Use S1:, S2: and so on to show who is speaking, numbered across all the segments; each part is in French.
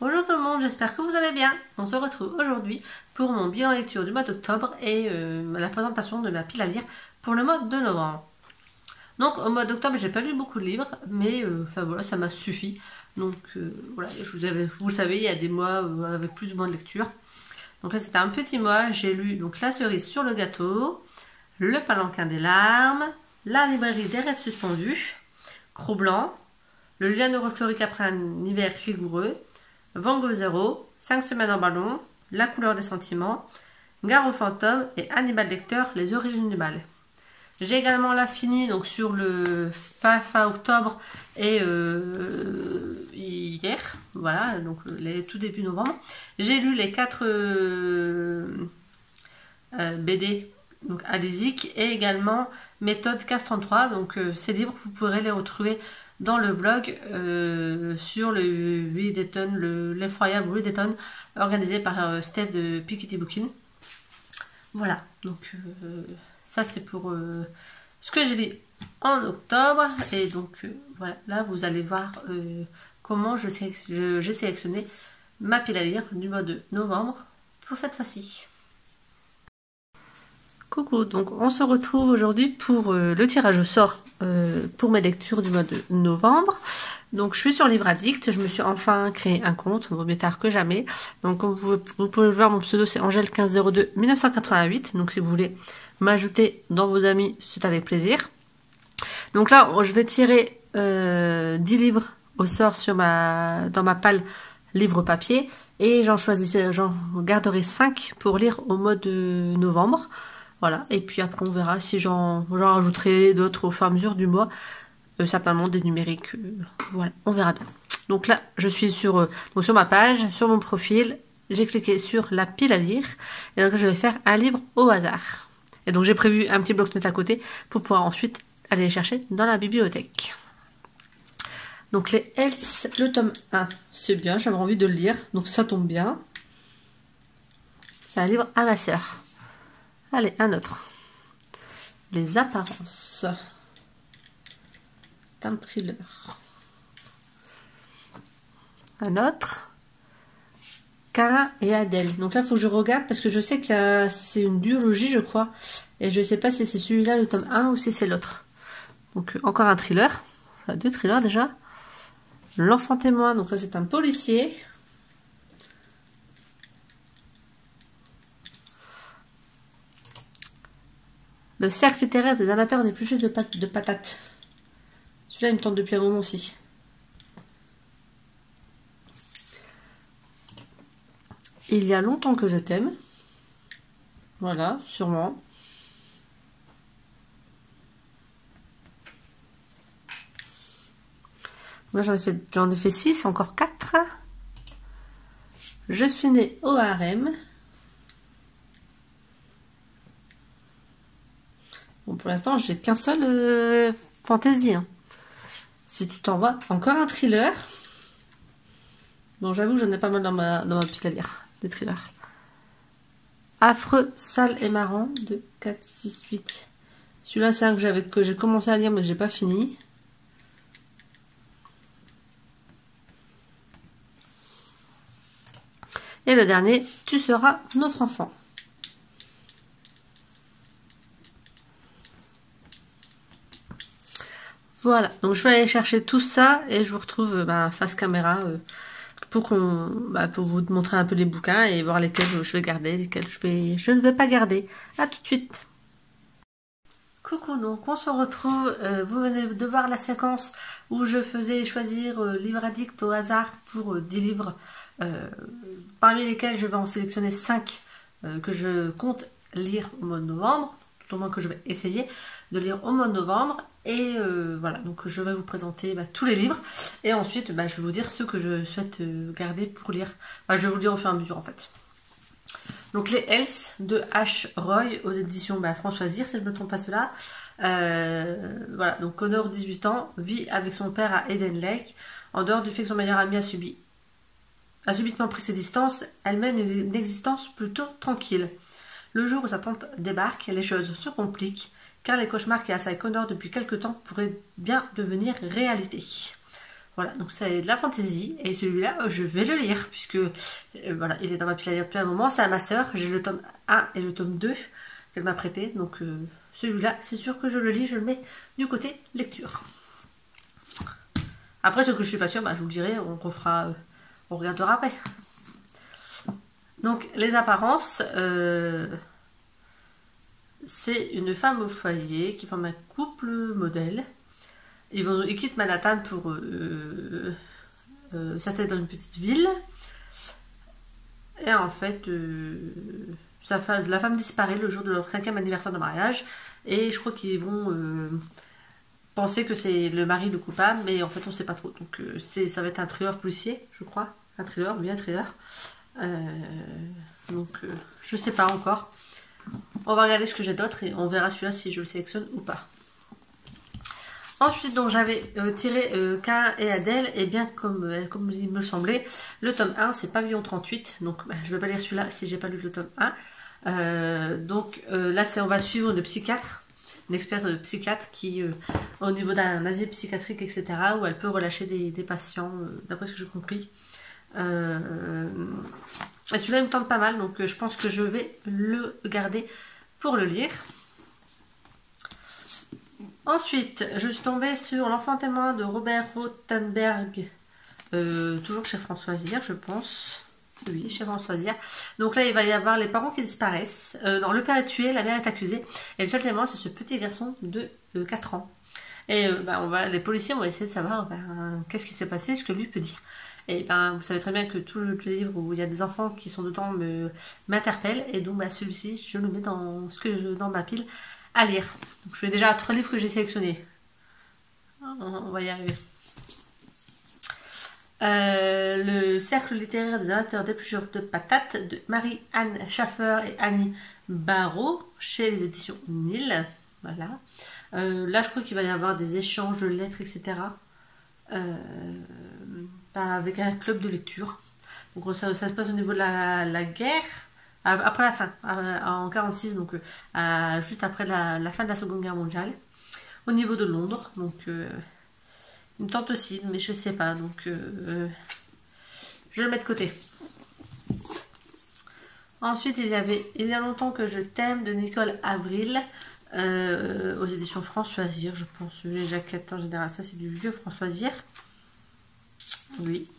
S1: Bonjour tout le monde, j'espère que vous allez bien. On se retrouve aujourd'hui pour mon bilan lecture du mois d'octobre et la présentation de ma pile à lire pour le mois de novembre. Donc au mois d'octobre, j'ai pas lu beaucoup de livres, mais enfin voilà, ça m'a suffi. Donc voilà, vous le savez, il y a des mois avec plus ou moins de lecture. Donc là c'était un petit mois, j'ai lu donc La cerise sur le gâteau, Le palanquin des larmes, La librairie des rêves suspendus, Cro-Blanc, Le liane refleuri qu'après un hiver rigoureux, Van Gogh Zéro, 5 semaines en ballon, La couleur des sentiments, Gare aux fantômes et Hannibal Lecter, Les origines du mal. J'ai également là fini donc sur le fin octobre et hier, voilà, donc tout début novembre. J'ai lu les 4 BD donc Alizic et également Méthode 1533. Donc ces livres, vous pourrez les retrouver dans le vlog sur le 8 Dayton, l'effroyable 8 Dayton, organisé par Steph de Piketty Booking. Voilà, donc ça c'est pour ce que j'ai lu en octobre. Et donc voilà, là vous allez voir comment j'ai sélectionné ma pile à lire du mois de novembre pour cette fois-ci. Coucou, donc on se retrouve aujourd'hui pour le tirage au sort pour mes lectures du mois de novembre. Donc je suis sur Livre Addict, je me suis enfin créé un compte, vaut mieux tard que jamais. Donc comme vous pouvez le voir, mon pseudo c'est Angèle1502 1988. Donc si vous voulez m'ajouter dans vos amis, c'est avec plaisir. Donc là, je vais tirer 10 livres au sort dans ma palle livre papier. Et j'en garderai 5 pour lire au mois de novembre. Voilà, et puis après on verra si j'en rajouterai d'autres au fur et à mesure du mois, certainement des numériques, voilà, on verra bien. Donc là, je suis sur ma page, sur mon profil, j'ai cliqué sur la pile à lire, et donc je vais faire un livre au hasard. Et donc j'ai prévu un petit bloc-notes à côté pour pouvoir ensuite aller les chercher dans la bibliothèque. Donc les Else, le tome 1, c'est bien, j'avais envie de le lire, donc ça tombe bien. C'est un livre à ma sœur. Allez, un autre. Les apparences. C'est un thriller. Un autre. Cara et Adèle. Donc là, il faut que je regarde parce que je sais que c'est une duologie, je crois. Et je ne sais pas si c'est celui-là, le tome 1, ou si c'est l'autre. Donc encore un thriller. Enfin, 2 thrillers déjà. L'enfant témoin. Donc là, c'est un policier. Le cercle littéraire des amateurs d'épluchures de patates. Celui-là, il me tente depuis un moment aussi. Il y a longtemps que je t'aime. Voilà, sûrement. Moi, j'en ai fait 6, encore 4. Je suis née au harem. Bon, pour l'instant, j'ai qu'un seul fantaisie. Hein. Si tu t'en vas, encore un thriller. Bon, j'avoue que j'en ai pas mal dans ma pile à lire, des thrillers. Affreux, sale et marrant de 4, 6, 8. Celui-là, c'est un que j'ai commencé à lire, mais que j'ai pas fini. Et le dernier, Tu seras notre enfant. Voilà, donc je vais aller chercher tout ça et je vous retrouve face caméra pour vous montrer un peu les bouquins et voir lesquels je vais garder, lesquels je ne vais pas garder. À tout de suite. Coucou, donc on se retrouve, vous venez de voir la séquence où je faisais choisir Livre Addict au hasard pour 10 livres, parmi lesquels je vais en sélectionner 5 que je compte lire au mois de novembre, tout au moins que je vais essayer de lire au mois de novembre. Et voilà, donc je vais vous présenter tous les livres et ensuite je vais vous dire ceux que je souhaite garder pour lire. Je vais vous le dire au fur et à mesure en fait. Donc les Else de H. Roy aux éditions Françoise Zir, si je ne me trompe pas cela. Voilà, donc Connor, 18 ans, vit avec son père à Eden Lake. En dehors du fait que son meilleur ami a subitement pris ses distances, elle mène une existence plutôt tranquille. Le jour où sa tante débarque, les choses se compliquent, car les cauchemars qui assaillent Connor depuis quelque temps pourraient bien devenir réalité. Voilà, donc c'est de la fantaisie, et celui-là, je vais le lire, puisque voilà, il est dans ma pile à lire depuis un moment. C'est à ma sœur, j'ai le tome 1 et le tome 2 qu'elle m'a prêté, donc celui-là, c'est sûr que je le lis, je le mets du côté lecture. Après, ce que je suis pas sûre, bah, je vous le dirai, on refera, on regardera après. Donc, les apparences, c'est une femme au foyer qui forme un couple modèle. Ils quittent Manhattan pour s'installer dans une petite ville. Et en fait, la femme disparaît le jour de leur 5e anniversaire de mariage. Et je crois qu'ils vont penser que c'est le mari le coupable, mais en fait on sait pas trop. Donc ça va être un thriller policier, je crois. Un thriller, oui, un thriller. Je sais pas encore. On va regarder ce que j'ai d'autre et on verra celui-là si je le sélectionne ou pas. Ensuite, donc j'avais tiré Caïn et Adèle, et bien comme il me semblait, le tome 1 c'est Pavillon 38, donc je vais pas lire celui-là si j'ai pas lu le tome 1. Là on va suivre une psychiatre, une experte psychiatre qui, au niveau d'un asile psychiatrique, etc., où elle peut relâcher des patients, d'après ce que j'ai compris. Et celui-là il me tente pas mal, donc je pense que je vais le garder pour le lire. Ensuite, je suis tombée sur L'enfant témoin de Robert Rothenberg, toujours chez Françoisière, je pense. Oui, chez Françoisière. Donc là, il va y avoir les parents qui disparaissent. Non, le père est tué, la mère est accusée. Et le seul témoin, c'est ce petit garçon de 4 ans. Et les policiers vont essayer de savoir qu'est-ce qui s'est passé, ce que lui peut dire. Et vous savez très bien que tout le livre où il y a des enfants qui sont dedans m'interpelle. Et donc celui-ci, je le mets dans ma pile à lire. Donc je fais déjà 3 livres que j'ai sélectionnés. On va y arriver. Le cercle littéraire des amateurs d'épluchures de patates de Marie-Anne Schaffer et Annie Barrault chez les éditions Nil. Voilà. Là, je crois qu'il va y avoir des échanges de lettres, etc. Avec un club de lecture. Donc ça se passe au niveau de la guerre. Après la fin, en 46, donc juste après la fin de la Seconde Guerre mondiale, au niveau de Londres. Donc, il me tente aussi, mais je sais pas. Donc, je le mets de côté. Ensuite, il y a longtemps que je t'aime de Nicole Avril, aux éditions Françoisière, je pense. Les jaquettes en général, ça c'est du vieux Françoisière. Oui.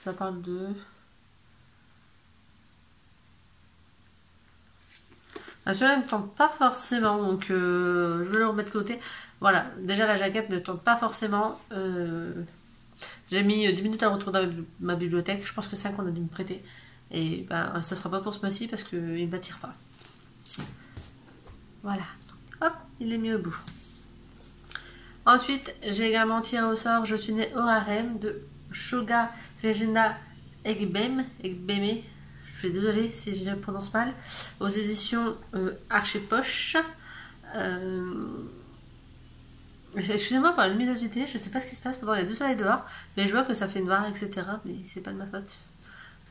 S1: Ça parle de... Celui-là ne me tente pas forcément, donc je vais le remettre de côté. Voilà, déjà la jaquette ne me tente pas forcément. J'ai mis 10 minutes à retrouver dans ma bibliothèque. Je pense que 5 on a dû me prêter. Et ça sera pas pour ce mois-ci parce qu'il ne m'attire pas. Voilà. Hop, il est mis au bout. Ensuite, j'ai également tiré au sort Je suis née au harem de Shoga Regina Egbeme. Je suis désolée si je le prononce mal. Aux éditions Archipoche. Excusez-moi pour la luminosité, je sais pas ce qui se passe pendant les 2 soleils dehors, mais je vois que ça fait noir, etc. Mais c'est pas de ma faute.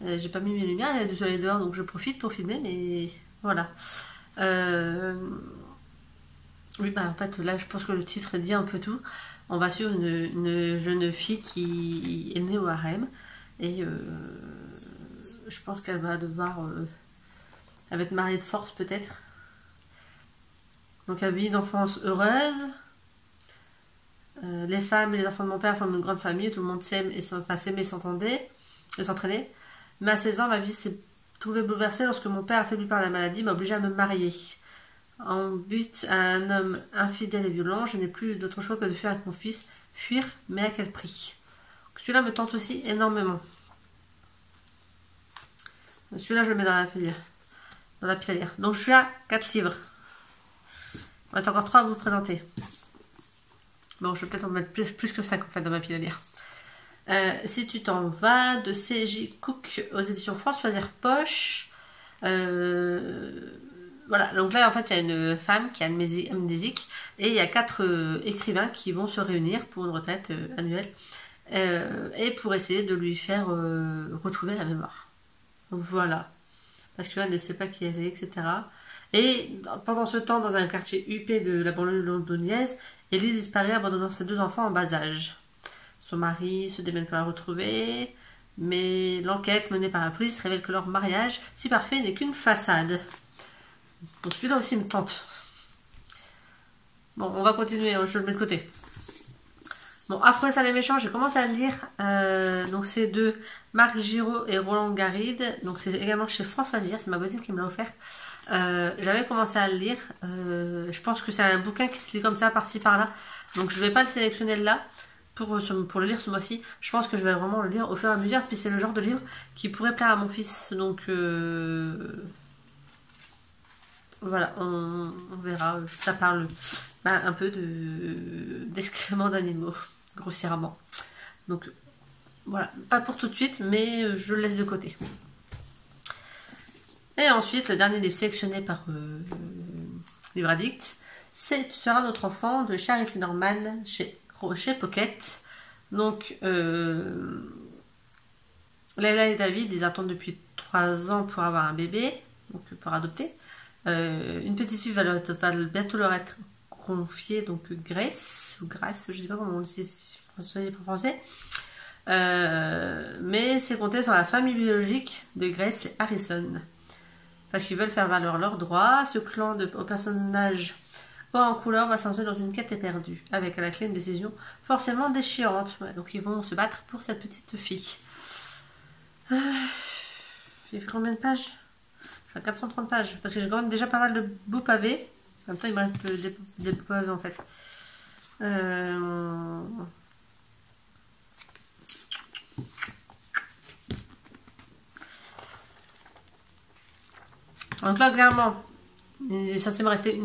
S1: J'ai pas mis mes lumières, il y a 2 soleils dehors, donc je profite pour filmer, mais voilà. Oui, en fait, là, je pense que le titre dit un peu tout. On va suivre une jeune fille qui est née au harem, et je pense qu'elle va devoir... elle va être mariée de force, peut-être. Donc, elle vit une enfance heureuse. Les femmes et les enfants de mon père forment une grande famille, tout le monde s'aimait et s'entraînait. Mais à 16 ans, ma vie s'est trouvée bouleversée lorsque mon père, affaibli par la maladie, m'a obligée à me marier. En but à un homme infidèle et violent, je n'ai plus d'autre choix que de fuir avec mon fils. Fuir, mais à quel prix? Celui-là me tente aussi énormément. Celui-là, je le mets dans la pile à lire. Donc, je suis à 4 livres. On a encore 3 à vous présenter. Bon, je vais peut-être en mettre plus que 5 en fait dans ma pile à lire. Si tu t'en vas, de C.J. Cook aux éditions Françoisière Poche. Voilà, donc là en fait il y a une femme qui est amnésique et il y a 4 écrivains qui vont se réunir pour une retraite annuelle et pour essayer de lui faire retrouver la mémoire. Voilà. parce qu'elle ne sait pas qui elle est, etc. Et pendant ce temps, dans un quartier huppé de la banlieue londonienne, Elise disparaît, abandonnant ses 2 enfants en bas âge. Son mari se démène pour la retrouver, mais l'enquête menée par la police révèle que leur mariage, si parfait, n'est qu'une façade. Bon, celui-là aussi me tente. Bon, on va continuer, je le mets de côté. Bon, Affreux, ça les méchants, j'ai commencé à le lire. Donc c'est de Marc Giraud et Roland Garrigue. Donc c'est également chez François Zir, c'est ma voisine qui me l'a offert. J'avais commencé à le lire. Je pense que c'est un bouquin qui se lit comme ça, par-ci, par-là. Donc je vais pas le sélectionner là pour le lire ce mois-ci. Je pense que je vais vraiment le lire au fur et à mesure. Puis c'est le genre de livre qui pourrait plaire à mon fils. Donc voilà, on verra. Ça parle un peu d'excréments d'animaux, grossièrement. Donc voilà, pas pour tout de suite, mais je le laisse de côté. Et ensuite, le dernier livre sélectionné par Livre Addict, c'est Tu seras notre enfant de Charity Norman chez Pocket. Donc, Leila et David, ils attendent depuis 3 ans pour avoir un bébé, donc pour adopter. Une petite fille va bientôt leur être confiée, donc Grace, ou Grace, je ne sais pas comment on dit en français. Mais c'est compté sur la famille biologique de Grace, les Harrison. Parce qu'ils veulent faire valoir leurs droits. Ce clan au personnage haut en couleur va s'engager dans une quête éperdue, avec à la clé une décision forcément déchirante. Ouais, donc ils vont se battre pour cette petite fille. J'ai fait combien de pages? Enfin, 430 pages, parce que j'ai quand même déjà pas mal de bouts pavés. En même temps, il me reste des bouts pavés en fait. Donc là, clairement, il est censé me rester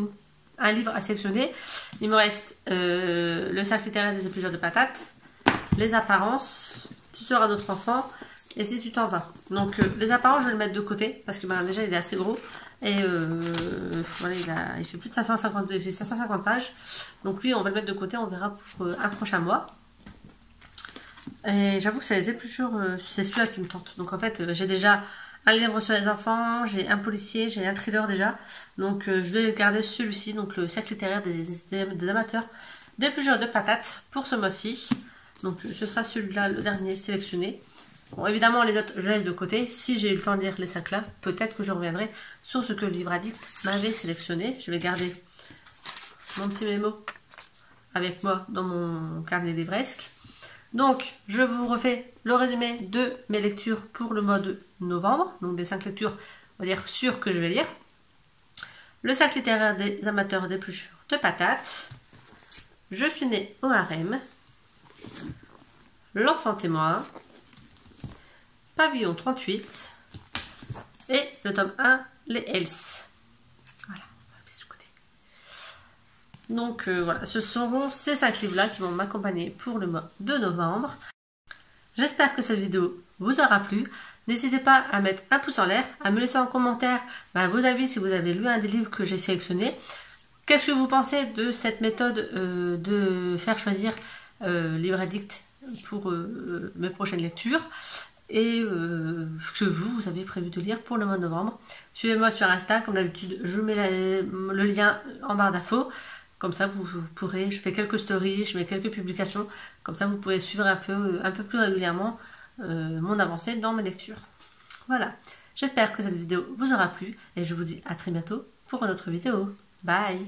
S1: un livre à sélectionner. Il me reste Le cercle littéraire des éplucheurs de patates, Les apparences, Tu seras notre enfant, et Si tu t'en vas. Donc les apparences, je vais le mettre de côté, parce que déjà, il est assez gros. Et voilà, il fait plus de 550 pages. Donc lui, on va le mettre de côté, on verra pour un prochain mois. Et j'avoue que c'est les épluchures, c'est celui-là qui me tente. Donc en fait, j'ai déjà un livre sur les enfants, j'ai un policier, j'ai un thriller déjà. Donc je vais garder celui-ci, donc le cercle littéraire des amateurs d'épluchures de patates pour ce mois-ci. Donc ce sera celui-là, le dernier sélectionné. Bon, évidemment, les autres, je laisse de côté. Si j'ai eu le temps de lire les 5 là, peut-être que je reviendrai sur ce que le Livre Addict m'avait sélectionné. Je vais garder mon petit mémo avec moi dans mon carnet livresque. Donc, je vous refais le résumé de mes lectures pour le mois de novembre. Donc, des 5 lectures, on va dire, sûres que je vais lire. Le cercle littéraire des amateurs d'épluchures de patates. Je suis née au harem. L'enfant témoin. Pavillon 38 et le tome 1, les Hells. Voilà, on va le mettre de côté. Donc voilà, ce seront ces 5 livres-là qui vont m'accompagner pour le mois de novembre. J'espère que cette vidéo vous aura plu. N'hésitez pas à mettre un pouce en l'air, à me laisser en commentaire vos avis si vous avez lu un des livres que j'ai sélectionnés. Qu'est-ce que vous pensez de cette méthode de faire choisir Livre Addict pour mes prochaines lectures? Et que vous avez prévu de lire pour le mois de novembre. Suivez-moi sur Insta, comme d'habitude, je mets le lien en barre d'infos. Comme ça, vous pourrez, je fais quelques stories, je mets quelques publications. Comme ça, vous pourrez suivre un peu plus régulièrement mon avancée dans mes lectures. Voilà, j'espère que cette vidéo vous aura plu et je vous dis à très bientôt pour une autre vidéo. Bye!